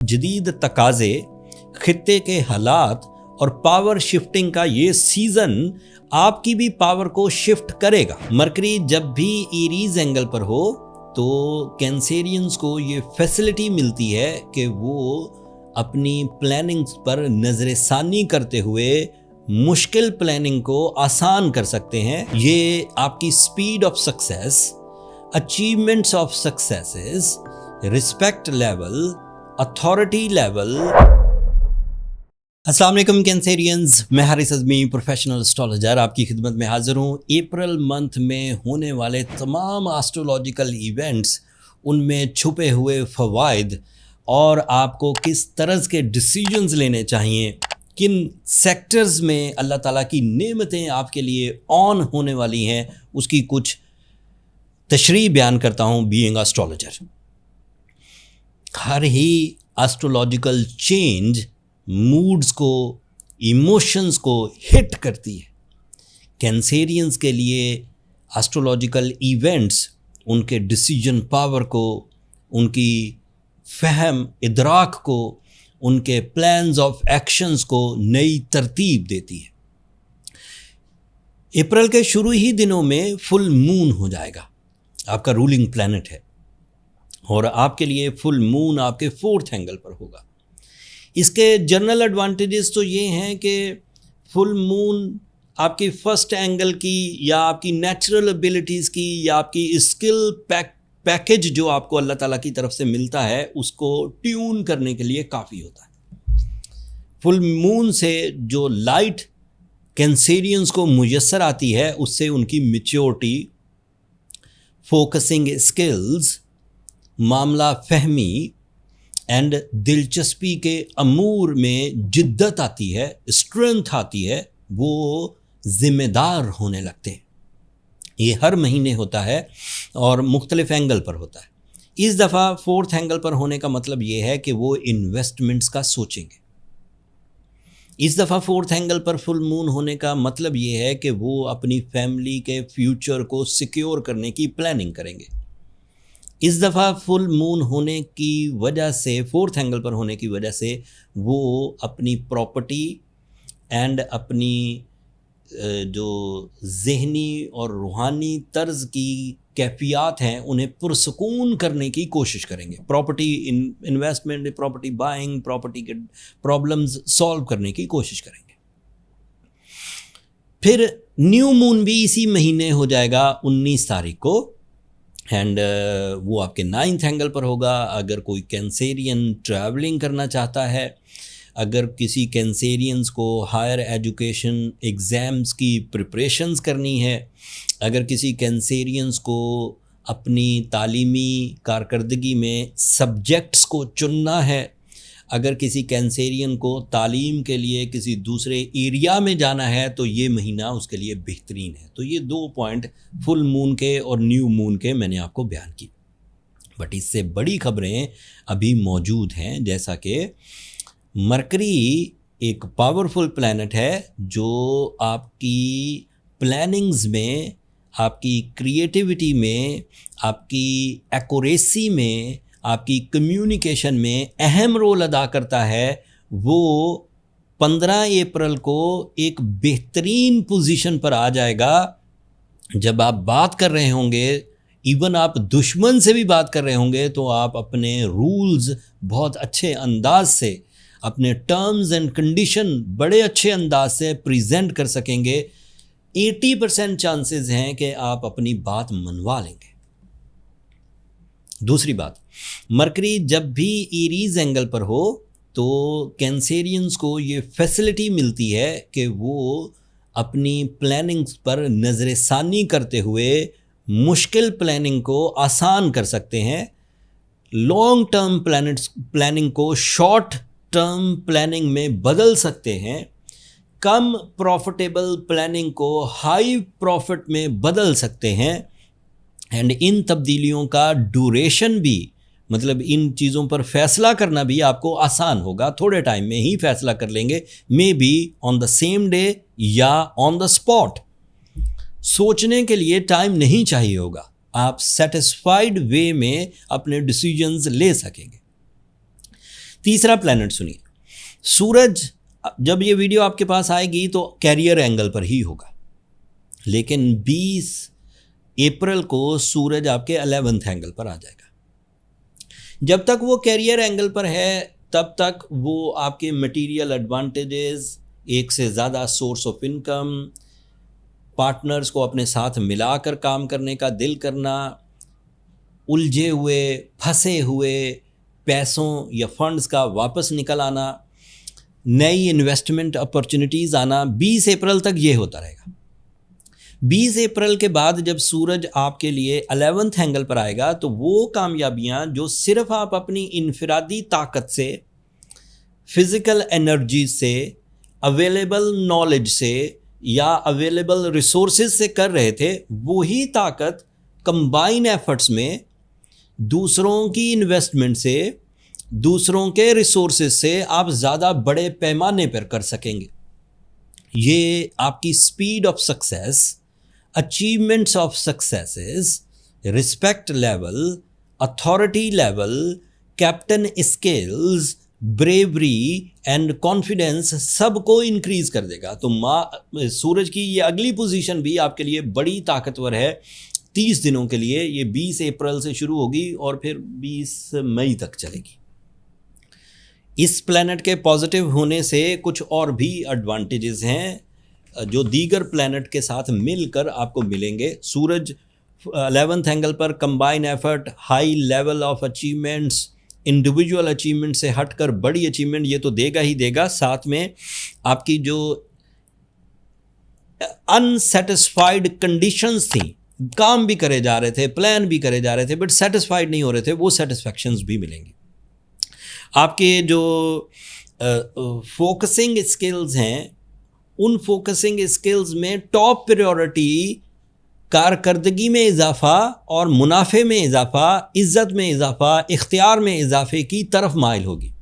जदीद तकाज़े, खित्ते के हालात और पावर शिफ्टिंग का ये सीज़न आपकी भी पावर को शिफ्ट करेगा। मरकरी जब भी एरीज एंगल पर हो तो कैंसेरियंस को ये फैसिलिटी मिलती है कि वो अपनी प्लानिंग्स पर नज़रसानी करते हुए मुश्किल प्लानिंग को आसान कर सकते हैं। ये आपकी speed of success, achievements of successes, respect level, authority level. अस्सलाम वालेकुम कैंसेरियंस, मैं हारिस अज़मी प्रोफेशनल एस्ट्रोलॉजर आपकी खिदमत में हाज़िर हूँ। अप्रैल मंथ में होने वाले तमाम एस्ट्रोलॉजिकल इवेंट्स, उनमें छुपे हुए फ़वाइद और आपको किस तरह के डिसीजंस लेने चाहिए, किन सेक्टर्स में अल्लाह ताला की नेमतें आपके लिए ऑन होने वाली हैं, उसकी कुछ तशरीह बयान करता हूँ बीइंग एस्ट्रोलॉजर। हर ही एस्ट्रोलॉजिकल चेंज मूड्स को, इमोशंस को हिट करती है। कैंसेरियंस के लिए एस्ट्रोलॉजिकल इवेंट्स उनके डिसीजन पावर को, उनकी फहम इदराक को, उनके प्लान्स ऑफ एक्शंस को नई तरतीब देती है। अप्रैल के शुरू ही दिनों में फुल मून हो जाएगा, आपका रूलिंग प्लैनेट है, और आपके लिए फुल मून आपके 4th एंगल पर होगा। इसके जनरल एडवांटेजेस तो ये हैं कि फुल मून आपकी फर्स्ट एंगल की या आपकी नेचुरल एबिलिटीज़ की या आपकी स्किल पैकेज जो आपको अल्लाह ताला की तरफ से मिलता है उसको ट्यून करने के लिए काफ़ी होता है। फुल मून से जो लाइट कैंसेरियंस को मुयस्सर आती है उससे उनकी मैच्योरिटी, फोकसिंग स्किल्स, मामला फहमी एंड दिलचस्पी के अमूर में जिद्दत आती है, स्ट्रेंथ आती है, वो ज़िम्मेदार होने लगते हैं। ये हर महीने होता है और मुख्तलिफ एंगल पर होता है। इस दफ़ा 4th एंगल पर होने का मतलब ये है कि वो इन्वेस्टमेंट्स का सोचेंगे। इस दफ़ा 4th एंगल पर फुल मून होने का मतलब ये है कि वो अपनी फैमिली के फ्यूचर को सिक्योर करने की प्लानिंग करेंगे। इस दफ़ा फुल मून होने की वजह से, 4th एंगल पर होने की वजह से वो अपनी प्रॉपर्टी एंड अपनी जो ज़हनी और रूहानी तर्ज की कैफियत हैं उन्हें पुरसकून करने की कोशिश करेंगे। Property investment, property buying, property के प्रॉब्लम्स सॉल्व करने की कोशिश करेंगे। फिर न्यू मून भी इसी महीने हो जाएगा 19 तारीख को, एंड वो आपके 9th एंगल पर होगा। अगर कोई कैंसेरियन ट्रैवलिंग करना चाहता है, अगर किसी कैंसेरियंस को हायर एजुकेशन एग्ज़ाम्स की प्रिपरेशंस करनी है, अगर किसी कैंसेरियंस को अपनी तालीमी कारकर्दगी में सब्जेक्ट्स को चुनना है, अगर किसी कैंसेरियन को तालीम के लिए किसी दूसरे एरिया में जाना है तो ये महीना उसके लिए बेहतरीन है। तो ये 2 पॉइंट फुल मून के और न्यू मून के मैंने आपको बयान की। बट इससे बड़ी खबरें अभी मौजूद हैं, जैसा कि मरकरी एक पावरफुल प्लैनेट है जो आपकी प्लानिंग्स में, आपकी क्रिएटिविटी में, आपकी एक्यूरेसी में, आपकी कम्युनिकेशन में अहम रोल अदा करता है। वो 15 अप्रैल को एक बेहतरीन पोजीशन पर आ जाएगा। जब आप बात कर रहे होंगे, इवन आप दुश्मन से भी बात कर रहे होंगे, तो आप अपने रूल्स बहुत अच्छे अंदाज से, अपने टर्म्स एंड कंडीशन बड़े अच्छे अंदाज से प्रेजेंट कर सकेंगे। 80% चांसेस हैं कि आप अपनी बात मनवा लेंगे। दूसरी बात, मरकरी जब भी एरीज एंगल पर हो तो कैंसेरियंस को ये फैसिलिटी मिलती है कि वो अपनी प्लानिंग्स पर नज़रसानी करते हुए मुश्किल प्लानिंग को आसान कर सकते हैं। लॉन्ग टर्म प्लानिंग को शॉर्ट टर्म प्लानिंग में बदल सकते हैं। कम प्रॉफिटेबल प्लानिंग को हाई प्रॉफिट में बदल सकते हैं। एंड इन तब्दीलियों का ड्यूरेशन भी, मतलब इन चीज़ों पर फैसला करना भी आपको आसान होगा। थोड़े टाइम में ही फैसला कर लेंगे, may be on the same day या ऑन द स्पॉट। सोचने के लिए टाइम नहीं चाहिए होगा, आप सेटिस्फाइड वे में अपने डिसीजंस ले सकेंगे। तीसरा प्लैनेट सुनिए, सूरज जब ये वीडियो आपके पास आएगी तो कैरियर एंगल पर ही होगा, लेकिन 20 अप्रैल को सूरज आपके 11th एंगल पर आ जाएगा। जब तक वो कैरियर एंगल पर है तब तक वो आपके मटेरियल एडवांटेजेस, एक से ज़्यादा सोर्स ऑफ इनकम, पार्टनर्स को अपने साथ मिलाकर काम करने का दिल करना, उलझे हुए फंसे हुए पैसों या फंड्स का वापस निकल आना, नई इन्वेस्टमेंट अपॉर्चुनिटीज़ आना, 20 अप्रैल तक ये होता रहेगा। 20 अप्रैल के बाद जब सूरज आपके लिए 11th एंगल पर आएगा तो वो कामयाबियां जो सिर्फ आप अपनी इनफरादी ताकत से, फिज़िकल एनर्जी से, अवेलेबल नॉलेज से या अवेलेबल रिसोर्सेज से कर रहे थे, वही ताकत कंबाइन एफर्ट्स में दूसरों की इन्वेस्टमेंट से, दूसरों के रिसोर्सेज से आप ज़्यादा बड़े पैमाने पर कर सकेंगे। ये आपकी speed of success, achievements of successes, respect level, authority level, captain skills, bravery and confidence सबको इंक्रीज कर देगा। तो सूरज की ये अगली पोजीशन भी आपके लिए बड़ी ताकतवर है 30 दिनों के लिए। ये 20 अप्रैल से शुरू होगी और फिर 20 मई तक चलेगी। इस प्लैनेट के पॉजिटिव होने से कुछ और भी एडवांटेजेस हैं जो दीगर प्लैनेट के साथ मिलकर आपको मिलेंगे। सूरज 11th एंगल पर combine effort, high level of achievements, individual achievement से हटकर बड़ी अचीवमेंट ये तो देगा ही देगा। साथ में आपकी जो अनसेटिस्फाइड कंडीशंस थी, काम भी करे जा रहे थे, प्लान भी करे जा रहे थे, बट सेटिस्फाइड नहीं हो रहे थे, वो सेटिस्फैक्शंस भी मिलेंगी। आपके जो फोकसिंग स्किल्स हैं, उन फोकसिंग स्किल्स में टॉप प्रायोरिटी कारकर्दगी में इजाफा और मुनाफे में इजाफा, इज़्ज़त में इजाफा, इख्तियार में इजाफे की तरफ माइल होगी।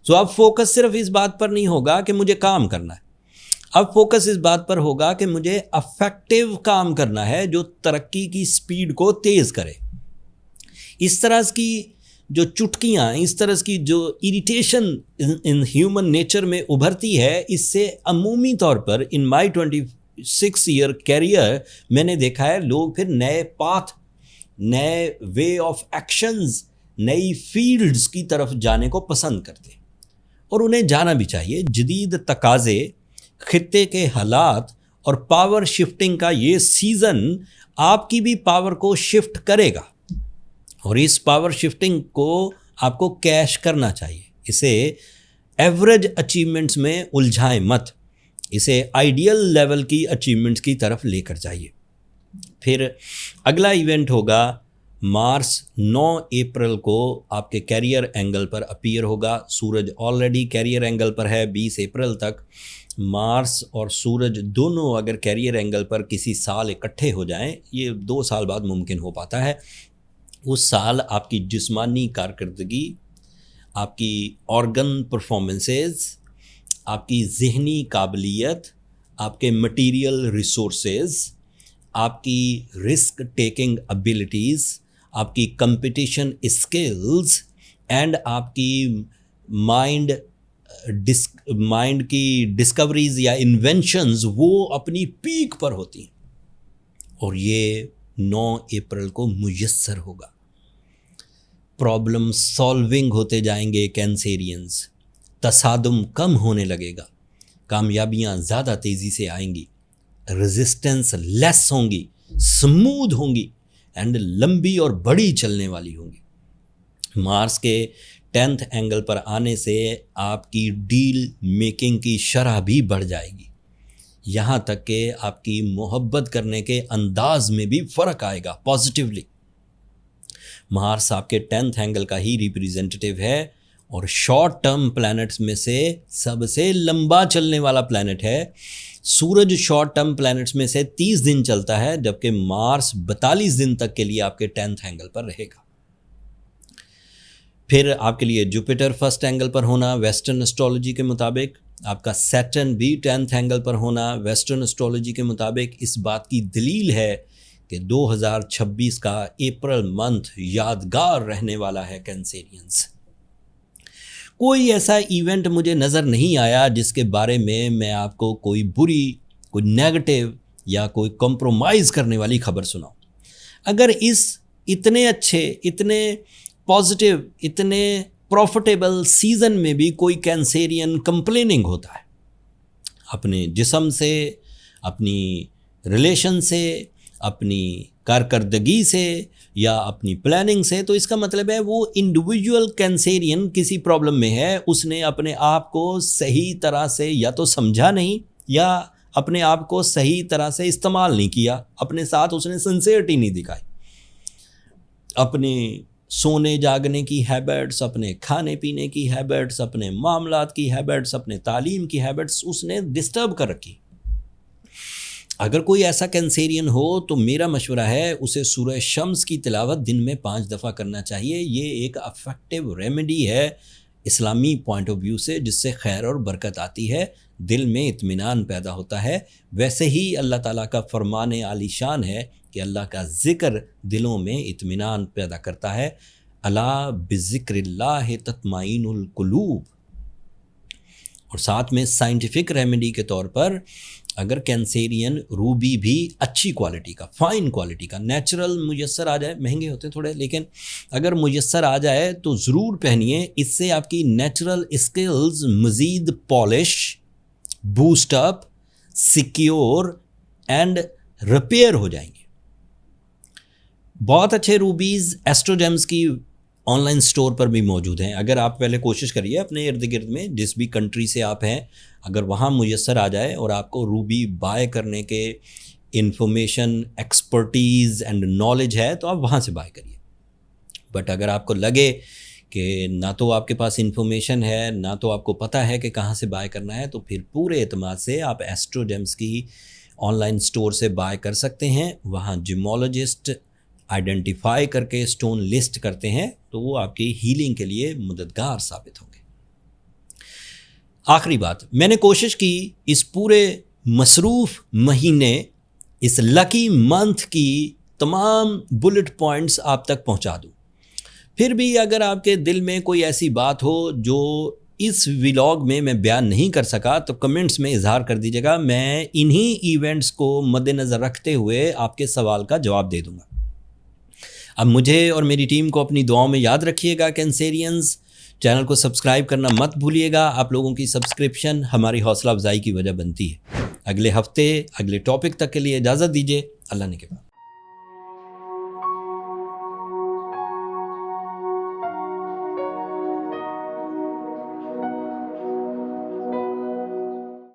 तो अब फोकस सिर्फ इस बात पर नहीं होगा कि मुझे काम करना है, अब फोकस इस बात पर होगा कि मुझे अफेक्टिव काम करना है जो तरक्की की स्पीड को तेज़ करे। इस तरह की जो चुटकियाँ, इस तरह की जो इरिटेशन इन ह्यूमन नेचर में उभरती है, इससे अमूमी तौर पर इन माई 26 ईयर कैरियर मैंने देखा है लोग फिर नए पाथ, नए वे ऑफ एक्शंस, नई फील्ड्स की तरफ जाने को पसंद करते हैं और उन्हें जाना भी चाहिए। जदीद तकाज़े, खित्ते के हालात और पावर शिफ्टिंग का ये सीज़न आपकी भी पावर को शिफ्ट करेगा और इस पावर शिफ्टिंग को आपको कैश करना चाहिए। इसे एवरेज अचीवमेंट्स में उलझाएं मत, इसे आइडियल लेवल की अचीवमेंट्स की तरफ लेकर जाइए। फिर अगला इवेंट होगा मार्स 9 अप्रैल को आपके कैरियर एंगल पर अपीयर होगा। सूरज ऑलरेडी कैरियर एंगल पर है 20 अप्रैल तक। मार्स और सूरज दोनों अगर कैरियर एंगल पर किसी साल इकट्ठे हो जाएं, ये 2 साल बाद मुमकिन हो पाता है, उस साल आपकी जिस्मानी कारकर्दगी, आपकी ऑर्गन परफॉर्मेंसेस, आपकी ज़हनी काबिलियत, आपके मटेरियल रिसोर्सेज, आपकी रिस्क टेकिंग एबिलिटीज़, आपकी कंपटीशन स्किल्स एंड आपकी माइंड की डिस्कवरीज या इन्वेंशंस वो अपनी पीक पर होती हैं और ये 9 अप्रैल को मुयस्सर होगा। प्रॉब्लम सॉल्विंग होते जाएंगे कैंसेरियंस, तसादुम कम होने लगेगा, कामयाबियां ज़्यादा तेज़ी से आएंगी, रेजिस्टेंस लेस होंगी, स्मूथ होंगी एंड लंबी और बड़ी चलने वाली होंगी। मार्स के 10th एंगल पर आने से आपकी डील मेकिंग की शरह भी बढ़ जाएगी, यहाँ तक कि आपकी मोहब्बत करने के अंदाज में भी फ़र्क आएगा पॉजिटिवली। मार्स आपके 10th एंगल का ही रिप्रेजेंटेटिव है और शॉर्ट टर्म प्लैनेट्स में से सबसे लंबा चलने वाला प्लैनेट है। सूरज शॉर्ट टर्म प्लैनेट्स में से 30 दिन चलता है, जबकि मार्स 42 दिन तक के लिए आपके 10th एंगल पर रहेगा। फिर आपके लिए जुपिटर फर्स्ट एंगल पर होना वेस्टर्न एस्ट्रोलॉजी के मुताबिक, आपका सैटर्न भी 10th एंगल पर होना वेस्टर्न एस्ट्रोलॉजी के मुताबिक इस बात की दलील है कि 2026 का अप्रैल मंथ यादगार रहने वाला है कैंसेरियंस। कोई ऐसा इवेंट मुझे नज़र नहीं आया जिसके बारे में मैं आपको कोई बुरी, कोई नेगेटिव या कोई कॉम्प्रोमाइज़ करने वाली खबर सुनाऊं। अगर इस इतने अच्छे, इतने पॉजिटिव, इतने प्रॉफिटेबल सीज़न में भी कोई कैंसेरियन कंप्लेनिंग होता है अपने जिस्म से, अपनी रिलेशन से, अपनी कारकर्दगी से या अपनी प्लानिंग से, तो इसका मतलब है वो इंडिविजुअल कैंसेरियन किसी प्रॉब्लम में है। उसने अपने आप को सही तरह से या तो समझा नहीं या अपने आप को सही तरह से इस्तेमाल नहीं किया, अपने साथ उसने सिंसियरिटी नहीं दिखाई। अपने सोने जागने की हैबिट्स, अपने खाने पीने की हैबिट्स, अपने मामलात की हैबिट्स, अपने तालीम की हैबिट्स उसने डिस्टर्ब कर रखी। अगर कोई ऐसा कैंसेरियन हो तो मेरा मशवरा है उसे सूरह शम्स की तिलावत दिन में 5 दफ़ा करना चाहिए। ये एक अफेक्टिव रेमेडी है इस्लामी पॉइंट ऑफ व्यू से, जिससे खैर और बरकत आती है, दिल में इत्मीनान पैदा होता है। वैसे ही अल्लाह ताला का फरमान आलीशान है कि अल्लाह का ज़िक्र दिलों में इत्मीनान पैदा करता है। अला बिज़िक्रिल्लाह तत्माइनुल कुलूब। और साथ में साइंटिफिक रेमेडी के तौर पर अगर कैंसेरियन रूबी भी अच्छी क्वालिटी का, फाइन क्वालिटी का, नेचुरल मुयस्सर आ जाए, महंगे होते हैं थोड़े, लेकिन अगर मुयस्सर आ जाए तो ज़रूर पहनिए। इससे आपकी नेचुरल स्किल्स मज़ीद polish, boost up, secure and repair हो जाएंगे। बहुत अच्छे रूबीज़ एस्ट्रोजेम्स की ऑनलाइन स्टोर पर भी मौजूद हैं। अगर आप पहले कोशिश करिए अपने इर्द गिर्द में जिस भी कंट्री से आप हैं, अगर वहाँ मुयस्सर आ जाए और आपको रूबी बाय करने के इंफॉर्मेशन, एक्सपर्टीज़ एंड नॉलेज है तो आप वहाँ से बाय करिए। बट अगर आपको लगे कि ना तो आपके पास इंफॉर्मेशन है, ना तो आपको पता है कि कहाँ से बाय करना है, तो फिर पूरे एतमाद से आप एस्ट्रोजेम्स की ऑनलाइन स्टोर से बाय कर सकते हैं। वहाँ जिमोलॉजिस्ट आइडेंटिफाई करके स्टोन लिस्ट करते हैं, तो वो आपकी हीलिंग के लिए मददगार साबित होंगे। आखिरी बात, मैंने कोशिश की इस पूरे मसरूफ़ महीने, इस लकी मंथ की तमाम बुलेट पॉइंट्स आप तक पहुंचा दूं। फिर भी अगर आपके दिल में कोई ऐसी बात हो जो इस व्लॉग में मैं बयान नहीं कर सका, तो कमेंट्स में इजहार कर दीजिएगा। मैं इन्हीं इवेंट्स को मद्देनज़र रखते हुए आपके सवाल का जवाब दे दूंगा। अब मुझे और मेरी टीम को अपनी दुआओं में याद रखिएगा। कैंसेरियंस, चैनल को सब्सक्राइब करना मत भूलिएगा। आप लोगों की सब्सक्रिप्शन हमारी हौसला अफजाई की वजह बनती है। अगले हफ्ते अगले टॉपिक तक के लिए इजाज़त दीजिए। अल्लाह ने के बाद।